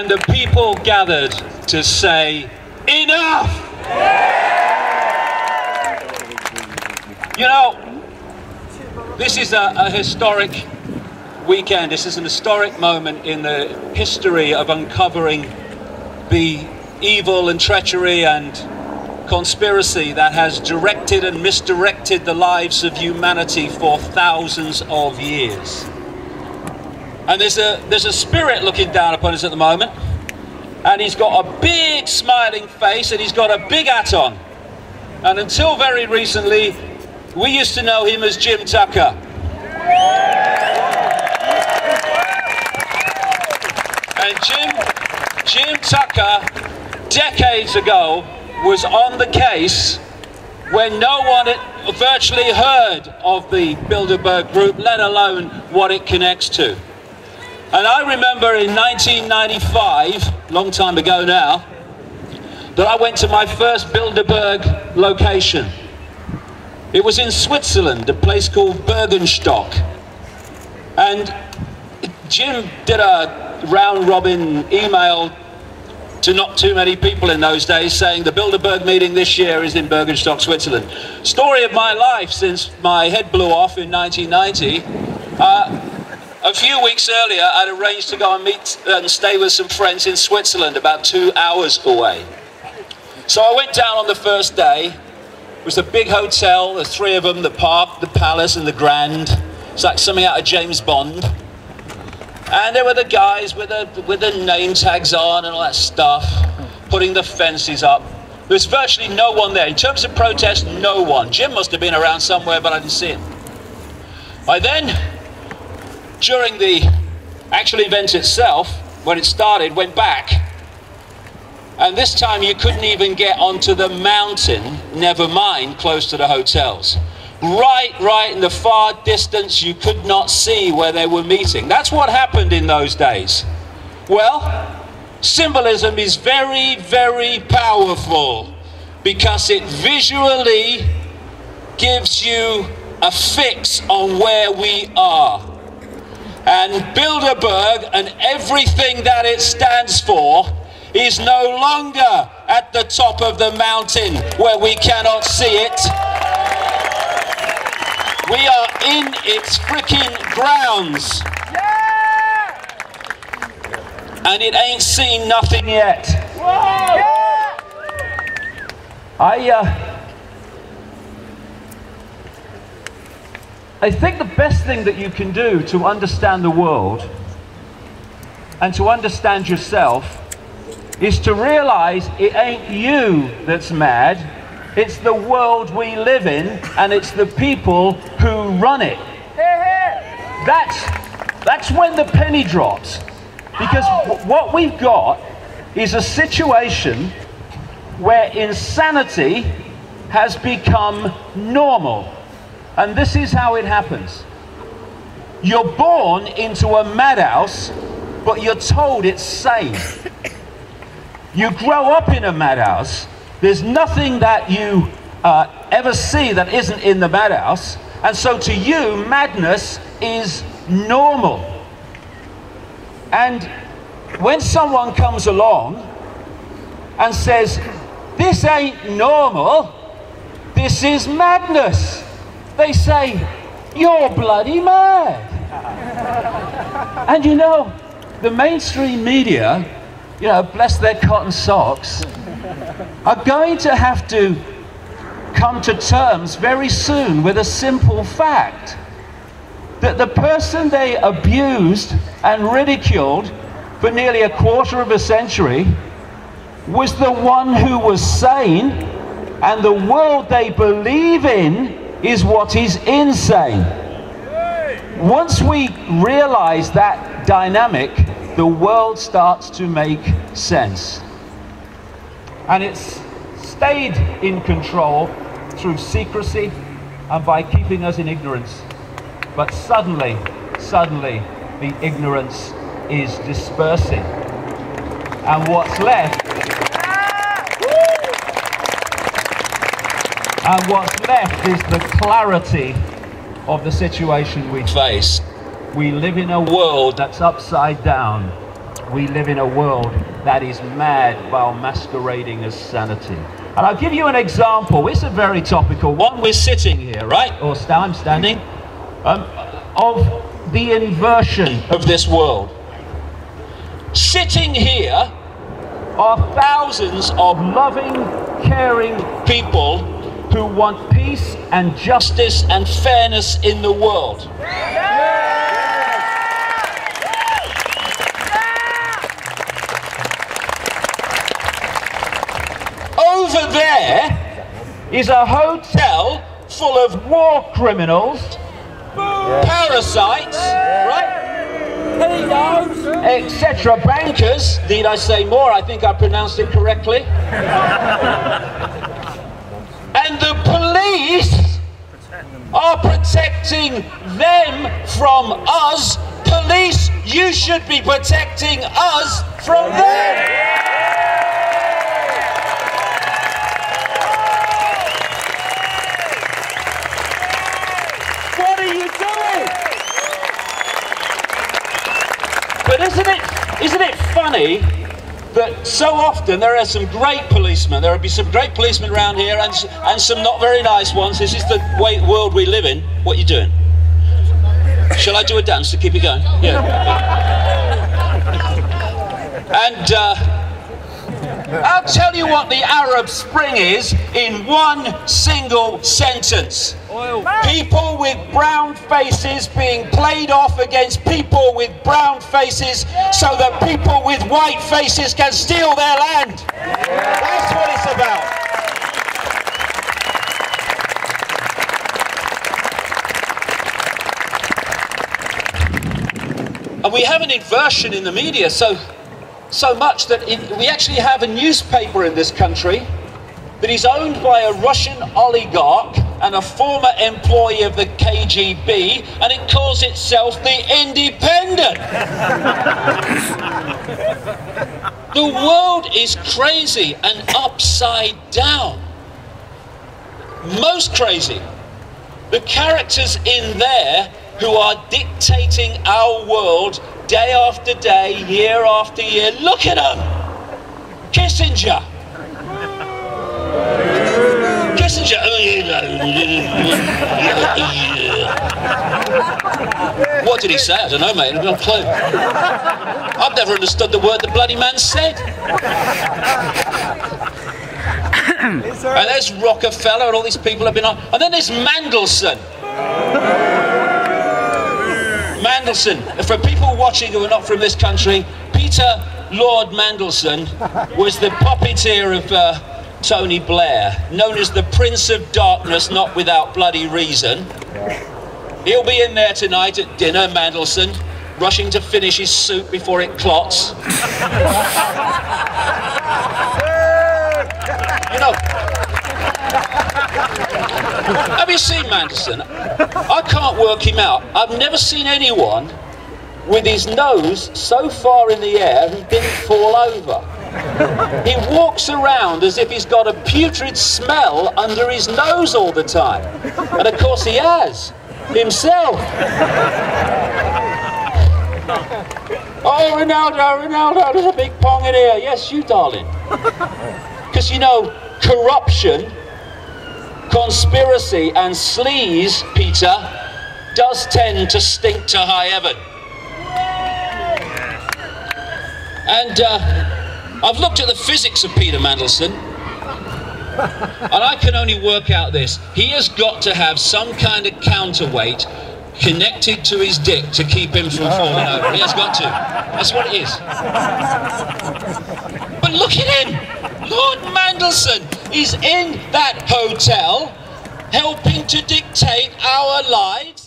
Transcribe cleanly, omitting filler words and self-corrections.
and the people gathered to say, enough! You know, this is a historic weekend. This is an historic moment in the history of uncovering the evil and treachery and conspiracy that has directed and misdirected the lives of humanity for thousands of years. And there's a spirit looking down upon us at the moment, and he's got a big smiling face and he's got a big hat on. And until very recently, we used to know him as Jim Tucker. And Jim Tucker, decades ago, was on the case when no one had virtually heard of the Bilderberg group, let alone what it connects to. And I remember in 1995, long time ago now, that I went to my first Bilderberg location. It was in Switzerland, a place called Bergenstock. And Jim did a round-robin email to not too many people in those days saying the Bilderberg meeting this year is in Bergenstock, Switzerland. Story of my life since my head blew off in 1990. A few weeks earlier, I'd arranged to go and meet and stay with some friends in Switzerland, about 2 hours away. So I went down on the first day. It was a big hotel, the three of them, the Park, the Palace and the Grand. It's like something out of James Bond. And there were the guys with the name tags on and all that stuff, putting the fences up. There was virtually no one there. In terms of protest, no one. Jim must have been around somewhere, but I didn't see him. I then, during the actual event itself, when it started, went back. And this time you couldn't even get onto the mountain, never mind close to the hotels. Right in the far distance, you could not see where they were meeting. That's what happened in those days. Well, symbolism is very, very powerful because it visually gives you a fix on where we are. And Bilderberg and everything that it stands for is no longer at the top of the mountain where we cannot see it. We are in its freaking grounds. Yeah! And it ain't seen nothing yet. Yeah! I think the best thing that you can do to understand the world and to understand yourself is to realize it ain't you that's mad. It's the world we live in, and it's the people who run it. That's when the penny drops. Because what we've got is a situation where insanity has become normal. And this is how it happens. You're born into a madhouse, but you're told it's sane. You grow up in a madhouse. There's nothing that you ever see that isn't in the madhouse, and so to you, madness is normal. And when someone comes along and says, this ain't normal, this is madness, they say, you're bloody mad. And you know, the mainstream media, you know, bless their cotton socks, are going to have to come to terms very soon with a simple fact that the person they abused and ridiculed for nearly a quarter of a century was the one who was sane, and the world they believe in is what is insane. Once we realize that dynamic, the world starts to make sense. And it's stayed in control through secrecy and by keeping us in ignorance. But suddenly, the ignorance is dispersing. And what's left is the clarity of the situation we face. We live in a world that's upside down. we live in a world that is mad while masquerading as sanity. And I'll give you an example. It's a very topical one. We're sitting here, right? Or I'm standing. Of the inversion of this world. Sitting here are thousands of loving, caring people who want peace and justice and fairness in the world. Over there is a hotel full of war criminals, parasites, right? Etc. Bankers, need I say more? I think I pronounced it correctly. And the police are protecting them from us. Police, you should be protecting us from them. What are you doing? But isn't it funny that so often there are some great policemen, there will be some great policemen around here and some not very nice ones. This is the world we live in. What are you doing? Shall I do a dance to keep it going? Yeah. And I'll tell you what the Arab Spring is in one single sentence. People with brown faces being played off against people with brown faces so that people with white faces can steal their land. That's what it's about. And we have an inversion in the media so much that we actually have a newspaper in this country that is owned by a Russian oligarch and a former employee of the KGB, and it calls itself The Independent. The world is crazy and upside down. Most crazy. The characters in there who are dictating our world day after day, year after year. Look at them! Kissinger. What did he say? I don't know, mate. I've got a clue. I've never understood the word the bloody man said. And there's Rockefeller and all these people have been on. And then there's Mandelson. Mandelson. For people watching who are not from this country, Peter Lord Mandelson was the puppeteer of Tony Blair, known as the Prince of Darkness, not without bloody reason. He'll be in there tonight at dinner, Mandelson, rushing to finish his soup before it clots. You know, have you seen Mandelson? I can't work him out. I've never seen anyone with his nose so far in the air he didn't fall over. He walks around as if he's got a putrid smell under his nose all the time. And of course he has, himself. Oh, Ronaldo, there's a big pong in here. Yes, you, darling. Because, you know, corruption, conspiracy and sleaze, Peter, does tend to stink to high heaven. And I've looked at the physics of Peter Mandelson, and I can only work out this. He has got to have some kind of counterweight connected to his dick to keep him from falling over. He has got to. That's what it is. But look at him! Lord Mandelson is in that hotel helping to dictate our lives.